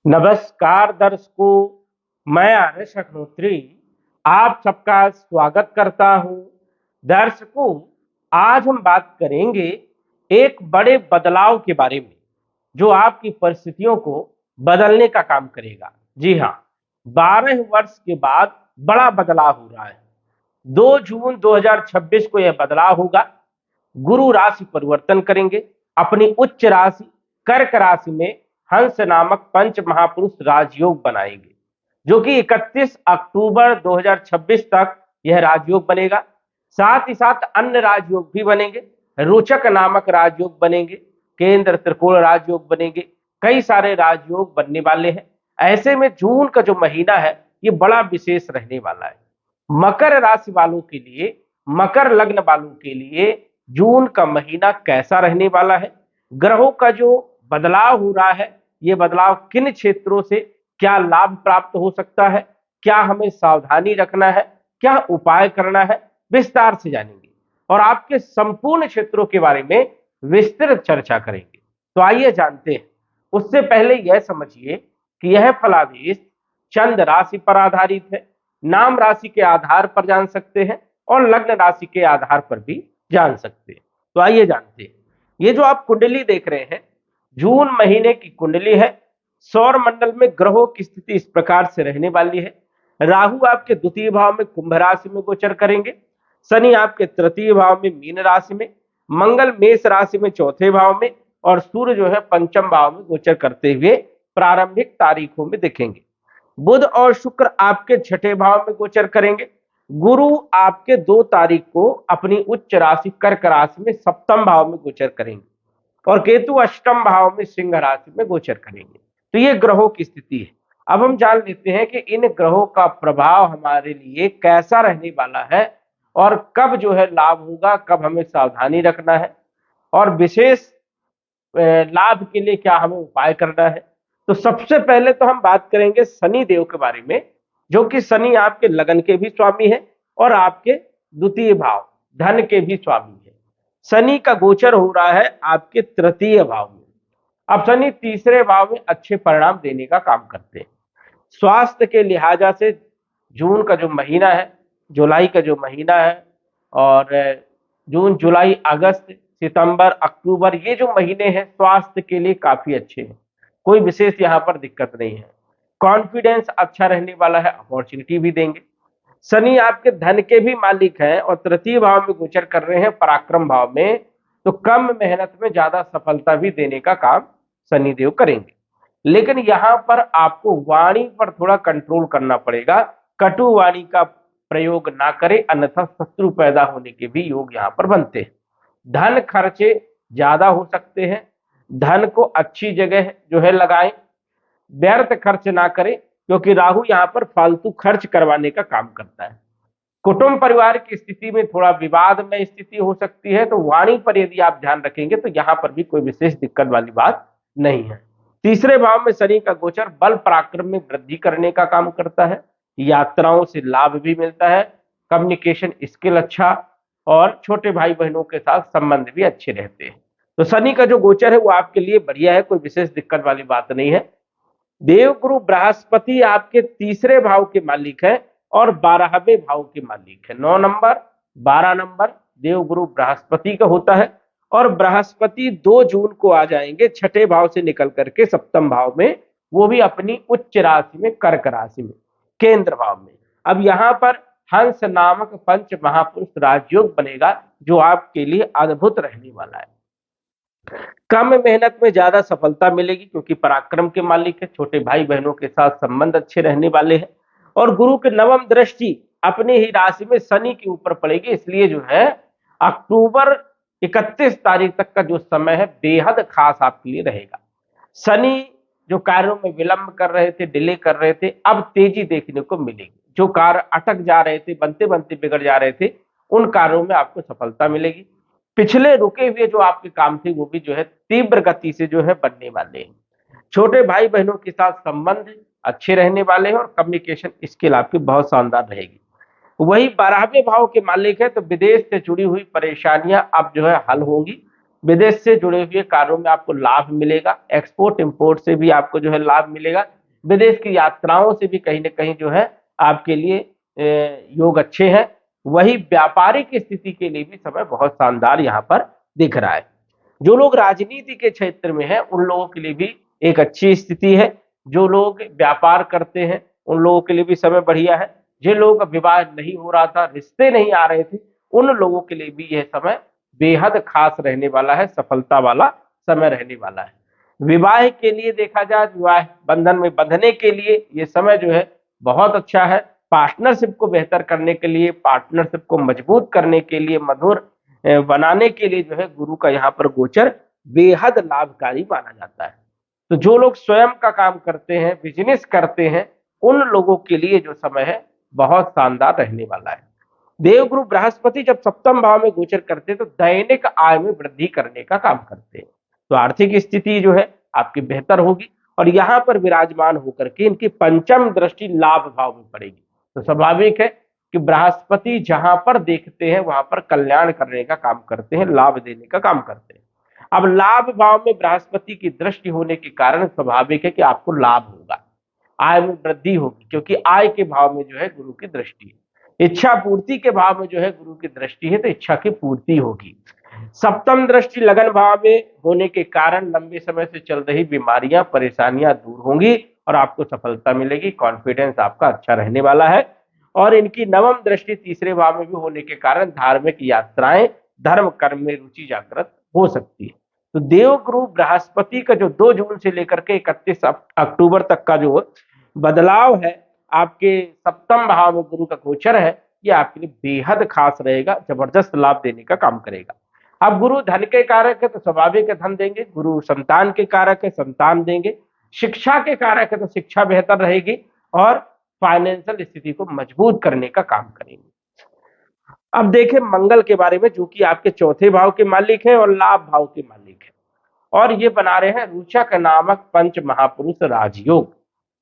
नमस्कार दर्शकों, मैं आर्यश अग्निहोत्री आप सबका स्वागत करता हूं। दर्शकों, आज हम बात करेंगे एक बड़े बदलाव के बारे में जो आपकी परिस्थितियों को बदलने का काम करेगा। जी हाँ, 12 वर्ष के बाद बड़ा बदलाव हो रहा है। 2 जून 2026 को यह बदलाव होगा। गुरु राशि परिवर्तन करेंगे, अपनी उच्च राशि कर्क राशि में हंस नामक पंच महापुरुष राजयोग बनाएंगे, जो कि 31 अक्टूबर 2026 तक यह राजयोग बनेगा। साथ ही साथ अन्य राजयोग भी बनेंगे। रोचक नामक राजयोग बनेंगे, केंद्र त्रिकोण राजयोग बनेंगे, कई सारे राजयोग बनने वाले हैं। ऐसे में जून का जो महीना है ये बड़ा विशेष रहने वाला है। मकर राशि वालों के लिए, मकर लग्न वालों के लिए जून का महीना कैसा रहने वाला है, ग्रहों का जो बदलाव हो रहा है, ये बदलाव किन क्षेत्रों से क्या लाभ प्राप्त हो सकता है, क्या हमें सावधानी रखना है, क्या उपाय करना है, विस्तार से जानेंगे और आपके संपूर्ण क्षेत्रों के बारे में विस्तृत चर्चा करेंगे। तो आइए जानते हैं। उससे पहले यह समझिए कि यह फलादेश चंद्र राशि पर आधारित है। नाम राशि के आधार पर जान सकते हैं और लग्न राशि के आधार पर भी जान सकते हैं। तो आइए जानते हैं। ये जो आप कुंडली देख रहे हैं, जून महीने की कुंडली है। सौर मंडल में ग्रहों की स्थिति इस प्रकार से रहने वाली है। राहु आपके द्वितीय भाव में कुंभ राशि में गोचर करेंगे। शनि आपके तृतीय भाव में मीन राशि में, मंगल मेष राशि में चौथे भाव में और सूर्य जो है पंचम भाव में गोचर करते हुए प्रारंभिक तारीखों में दिखेंगे। बुध और शुक्र आपके छठे भाव में गोचर करेंगे। गुरु आपके 2 तारीख को अपनी उच्च राशि कर्क राशि में सप्तम भाव में गोचर करेंगे और केतु अष्टम भाव में सिंह राशि में गोचर करेंगे। तो ये ग्रहों की स्थिति है। अब हम जान लेते हैं कि इन ग्रहों का प्रभाव हमारे लिए कैसा रहने वाला है और कब जो है लाभ होगा, कब हमें सावधानी रखना है और विशेष लाभ के लिए क्या हमें उपाय करना है। तो सबसे पहले तो हम बात करेंगे शनि देव के बारे में, जो कि शनि आपके लगन के भी स्वामी है और आपके द्वितीय भाव धन के भी स्वामी है। शनि का गोचर हो रहा है आपके तृतीय भाव में। अब शनि तीसरे भाव में अच्छे परिणाम देने का काम करते हैं। स्वास्थ्य के लिहाजा से जून का जो महीना है, जुलाई का जो महीना है और जून जुलाई अगस्त सितंबर अक्टूबर, ये जो महीने हैं स्वास्थ्य के लिए काफी अच्छे हैं। कोई विशेष यहाँ पर दिक्कत नहीं है। कॉन्फिडेंस अच्छा रहने वाला है, अपॉर्चुनिटी भी देंगे। शनि आपके धन के भी मालिक हैं और तृतीय भाव में गोचर कर रहे हैं पराक्रम भाव में, तो कम मेहनत में ज्यादा सफलता भी देने का काम शनिदेव करेंगे। लेकिन यहां पर आपको वाणी पर थोड़ा कंट्रोल करना पड़ेगा। कटु वाणी का प्रयोग ना करें, अन्यथा शत्रु पैदा होने के भी योग यहां पर बनते हैं। धन खर्चे ज्यादा हो सकते हैं। धन को अच्छी जगह जो है लगाएं, व्यर्थ खर्च ना करें, क्योंकि राहु यहां पर फालतू खर्च करवाने का काम करता है। कुटुंब परिवार की स्थिति में थोड़ा विवाद में स्थिति हो सकती है, तो वाणी पर यदि आप ध्यान रखेंगे तो यहां पर भी कोई विशेष दिक्कत वाली बात नहीं है। तीसरे भाव में शनि का गोचर बल पराक्रम में वृद्धि करने का काम करता है। यात्राओं से लाभ भी मिलता है। कम्युनिकेशन स्किल अच्छा और छोटे भाई बहनों के साथ संबंध भी अच्छे रहते हैं। तो शनि का जो गोचर है वो आपके लिए बढ़िया है, कोई विशेष दिक्कत वाली बात नहीं है। देवगुरु बृहस्पति आपके तीसरे भाव के मालिक है और 12वें भाव के मालिक है। 9 नंबर 12 नंबर देवगुरु बृहस्पति का होता है और बृहस्पति 2 जून को आ जाएंगे छठे भाव से निकल करके सप्तम भाव में, वो भी अपनी उच्च राशि में कर्क राशि में केंद्र भाव में। अब यहां पर हंस नामक पंच महापुरुष राजयोग बनेगा, जो आपके लिए अद्भुत रहने वाला है। कम मेहनत में ज्यादा सफलता मिलेगी, क्योंकि पराक्रम के मालिक है। छोटे भाई बहनों के साथ संबंध अच्छे रहने वाले हैं और गुरु की नवम दृष्टि अपनी ही राशि में शनि के ऊपर पड़ेगी, इसलिए जो है अक्टूबर 31 तारीख तक का जो समय है बेहद खास आपके लिए रहेगा। शनि जो कार्यों में विलंब कर रहे थे, डिले कर रहे थे, अब तेजी देखने को मिलेगी। जो कार्य अटक जा रहे थे, बनते बनते बिगड़ जा रहे थे, उन कार्यों में आपको सफलता मिलेगी। पिछले रुके हुए जो आपके काम थे वो भी जो है तीव्र गति से जो है बनने वाले हैं। छोटे भाई बहनों के साथ संबंध अच्छे रहने वाले हैं और कम्युनिकेशन स्किल आपकी बहुत शानदार रहेगी। वही 12वें भाव के मालिक है, तो विदेश से जुड़ी हुई परेशानियां अब जो है हल होंगी। विदेश से जुड़े हुए कार्यों में आपको लाभ मिलेगा, एक्सपोर्ट इंपोर्ट से भी आपको जो है लाभ मिलेगा, विदेश की यात्राओं से भी कहीं ना कहीं जो है आपके लिए योग अच्छे हैं। वही व्यापारिक स्थिति के लिए भी समय बहुत शानदार यहाँ पर दिख रहा है। जो लोग राजनीति के क्षेत्र में हैं उन लोगों के लिए भी एक अच्छी स्थिति है। जो लोग व्यापार करते हैं उन लोगों के लिए भी समय बढ़िया है। जो लोग विवाह नहीं हो रहा था, रिश्ते नहीं आ रहे थे, उन लोगों के लिए भी यह समय बेहद खास रहने वाला है, सफलता वाला समय रहने वाला है। विवाह के लिए देखा जाए, विवाह बंधन में बंधने के लिए ये समय जो है बहुत अच्छा है। पार्टनरशिप को बेहतर करने के लिए, पार्टनरशिप को मजबूत करने के लिए, मधुर बनाने के लिए जो है गुरु का यहाँ पर गोचर बेहद लाभकारी माना जाता है। तो जो लोग स्वयं का काम करते हैं, बिजनेस करते हैं, उन लोगों के लिए जो समय है बहुत शानदार रहने वाला है। देवगुरु बृहस्पति जब सप्तम भाव में गोचर करते हैं तो दैनिक आय में वृद्धि करने का काम करते हैं। तो आर्थिक स्थिति जो है आपकी बेहतर होगी। और यहाँ पर विराजमान होकर के इनकी पंचम दृष्टि लाभ भाव में पड़ेगी। तो स्वाभाविक है कि बृहस्पति जहां पर देखते हैं वहां पर कल्याण करने का काम करते हैं, लाभ देने का काम करते हैं। अब लाभ भाव में बृहस्पति की दृष्टि होने के कारण स्वाभाविक है कि आपको लाभ होगा, आय में वृद्धि होगी, क्योंकि आय के भाव में जो है गुरु की दृष्टि है। इच्छा पूर्ति के भाव में जो है गुरु की दृष्टि है, तो इच्छा की पूर्ति होगी। सप्तम दृष्टि लगन भाव में होने के कारण लंबे समय से चल रही बीमारियां, परेशानियां दूर होंगी और आपको सफलता मिलेगी। कॉन्फिडेंस आपका अच्छा रहने वाला है। और इनकी नवम दृष्टि तीसरे भाव में भी होने के कारण धार्मिक यात्राएं, धर्म कर्म में रुचि जागृत हो सकती है। तो देवगुरु बृहस्पति का जो 2 जून से लेकर के 31 अक्टूबर तक का जो बदलाव है, आपके सप्तम भाव में गुरु का गोचर है, ये आपके लिए बेहद खास रहेगा, जबरदस्त लाभ देने का काम करेगा। अब गुरु धन के कारक है तो स्वाभाविक है धन देंगे, गुरु संतान के कारक है संतान देंगे, शिक्षा के कारक है तो शिक्षा बेहतर रहेगी और फाइनेंशियल स्थिति को मजबूत करने का काम करेंगे। अब देखें मंगल के बारे में, जो कि आपके चौथे भाव के मालिक है और लाभ भाव के मालिक है, और ये बना रहे हैं रुचक नामक पंच महापुरुष राजयोग।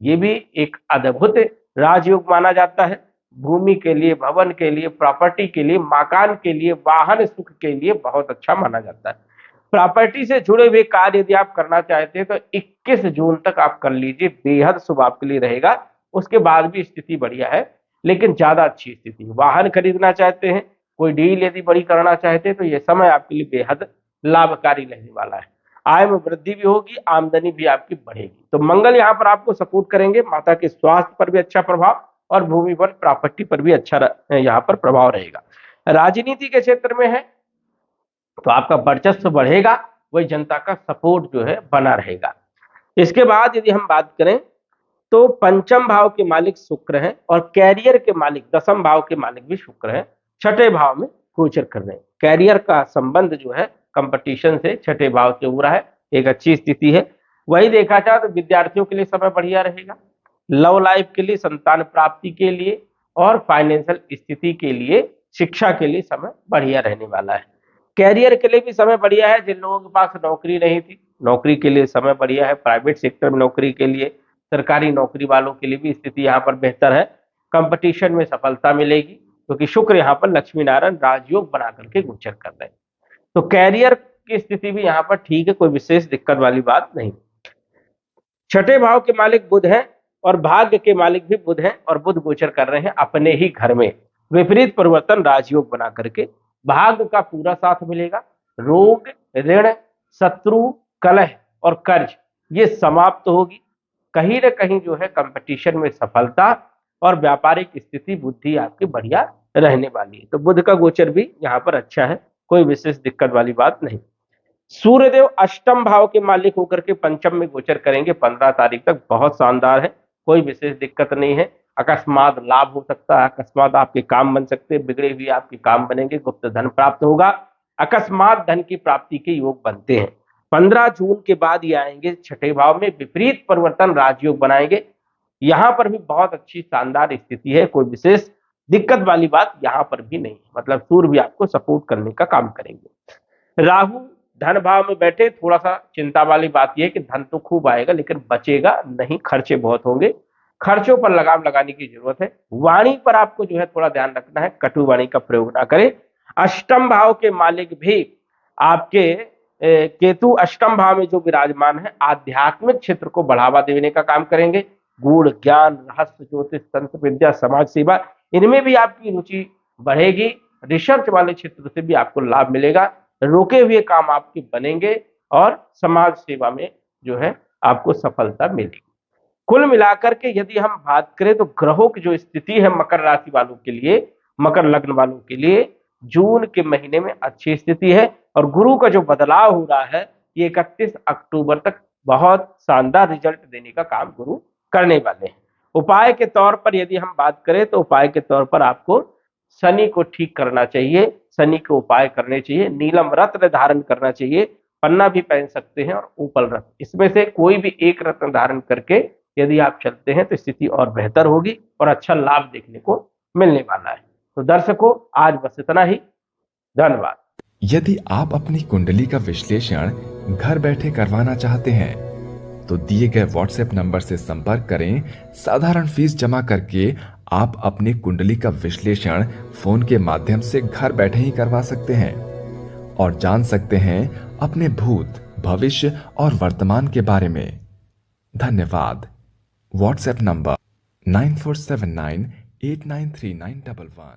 ये भी एक अद्भुत राजयोग माना जाता है। भूमि के लिए, भवन के लिए, प्रॉपर्टी के लिए, मकान के लिए, वाहन सुख के लिए बहुत अच्छा माना जाता है। प्रॉपर्टी से जुड़े हुए कार्य यदि आप करना चाहते हैं तो 21 जून तक आप कर लीजिए, बेहद शुभ आपके लिए रहेगा। उसके बाद भी स्थिति बढ़िया है, लेकिन ज्यादा अच्छी स्थिति। वाहन खरीदना चाहते हैं, कोई डील यदि बड़ी करना चाहते हैं तो यह समय आपके लिए बेहद लाभकारी रहने वाला है। आय में वृद्धि भी होगी, आमदनी भी आपकी बढ़ेगी। तो मंगल यहाँ पर आपको सपोर्ट करेंगे। माता के स्वास्थ्य पर भी अच्छा प्रभाव और भूमि वन प्रॉपर्टी पर भी अच्छा यहाँ पर प्रभाव रहेगा। राजनीति के क्षेत्र में है तो आपका वर्चस्व बढ़ेगा, वही जनता का सपोर्ट जो है बना रहेगा। इसके बाद यदि हम बात करें तो पंचम भाव के मालिक शुक्र हैं और कैरियर के मालिक दसम भाव के मालिक भी शुक्र हैं, छठे भाव में गोचर कर रहे हैं। कैरियर का संबंध जो है कंपटीशन से छठे भाव से हो रहा है, एक अच्छी स्थिति है। वही देखा जाए तो विद्यार्थियों के लिए समय बढ़िया रहेगा, लव लाइफ के लिए, संतान प्राप्ति के लिए और फाइनेंशियल स्थिति के लिए, शिक्षा के लिए समय बढ़िया रहने वाला है। कैरियर के लिए भी समय बढ़िया है। जिन लोगों के पास नौकरी नहीं थी, नौकरी के लिए समय बढ़िया है। प्राइवेट सेक्टर में नौकरी के लिए, सरकारी नौकरी वालों के लिए भी स्थिति यहाँ पर बेहतर है। कंपटीशन में सफलता मिलेगी क्योंकि शुक्र यहाँ पर लक्ष्मी नारायण राजयोग बना करके गोचर कर रहे हैं। तो कैरियर की स्थिति भी यहाँ पर ठीक है, कोई विशेष दिक्कत वाली बात नहीं। छठे भाव के मालिक बुध हैं और भाग्य के मालिक भी बुध हैं और बुध गोचर कर रहे हैं अपने ही घर में। विपरीत परिवर्तन राजयोग बना करके भाग्य का पूरा साथ मिलेगा। रोग, ऋण, शत्रु, कलह और कर्ज ये समाप्त होगी। कहीं ना कहीं जो है कंपटीशन में सफलता और व्यापारिक स्थिति, बुद्धि आपकी बढ़िया रहने वाली है। तो बुध का गोचर भी यहाँ पर अच्छा है, कोई विशेष दिक्कत वाली बात नहीं। सूर्यदेव अष्टम भाव के मालिक होकर के पंचम में गोचर करेंगे 15 तारीख तक, बहुत शानदार है, कोई विशेष दिक्कत नहीं है। अकस्मात लाभ हो सकता है, अकस्मात आपके काम बन सकते हैं, बिगड़े हुए आपके काम बनेंगे, गुप्त धन प्राप्त होगा, अकस्मात धन की प्राप्ति के योग बनते हैं। 15 जून के बाद ये आएंगे छठे भाव में, विपरीत परिवर्तन राजयोग बनाएंगे। यहां पर भी बहुत अच्छी शानदार स्थिति है, कोई विशेष दिक्कत वाली बात यहां पर भी नहीं, मतलब सूर्य भी आपको सपोर्ट करने का काम करेंगे। राहु धन भाव में बैठे, थोड़ा सा चिंता वाली बात यह है कि धन तो खूब आएगा लेकिन बचेगा नहीं, खर्चे बहुत होंगे, खर्चों पर लगाम लगाने की जरूरत है। वाणी पर आपको जो है थोड़ा ध्यान रखना है, कटु वाणी का प्रयोग ना करें। अष्टम भाव के मालिक भी आपके केतु अष्टम भाव में जो विराजमान है, आध्यात्मिक क्षेत्र को बढ़ावा देने का काम करेंगे। गूढ़ ज्ञान, रहस्य, ज्योतिष, तंत्र विद्या, समाज सेवा, इनमें भी आपकी रुचि बढ़ेगी। रिसर्च वाले क्षेत्र से भी आपको लाभ मिलेगा। रुके हुए काम आपके बनेंगे और समाज सेवा में जो है आपको सफलता मिलेगी। कुल मिलाकर के यदि हम बात करें तो ग्रहों की जो स्थिति है मकर राशि वालों के लिए, मकर लग्न वालों के लिए जून के महीने में अच्छी स्थिति है और गुरु का जो बदलाव हो रहा है ये 31 अक्टूबर तक बहुत शानदार रिजल्ट देने का काम गुरु करने वाले हैं। उपाय के तौर पर यदि हम बात करें तो उपाय के तौर पर आपको शनि को ठीक करना चाहिए, शनि के उपाय करने चाहिए, नीलम रत्न धारण करना चाहिए, पन्ना भी पहन सकते हैं और ऊपर रत्न, इसमें से कोई भी एक रत्न धारण करके यदि आप चलते हैं तो स्थिति और बेहतर होगी और अच्छा लाभ देखने को मिलने वाला है। तो दर्शकों, आज बस इतना ही। धन्यवाद। यदि आप अपनी कुंडली का विश्लेषण घर बैठे करवाना चाहते हैं तो दिए गए व्हाट्सएप नंबर से संपर्क करें। साधारण फीस जमा करके आप अपनी कुंडली का विश्लेषण फोन के माध्यम से घर बैठे ही करवा सकते हैं और जान सकते हैं अपने भूत, भविष्य और वर्तमान के बारे में। धन्यवाद। WhatsApp number 9479893911।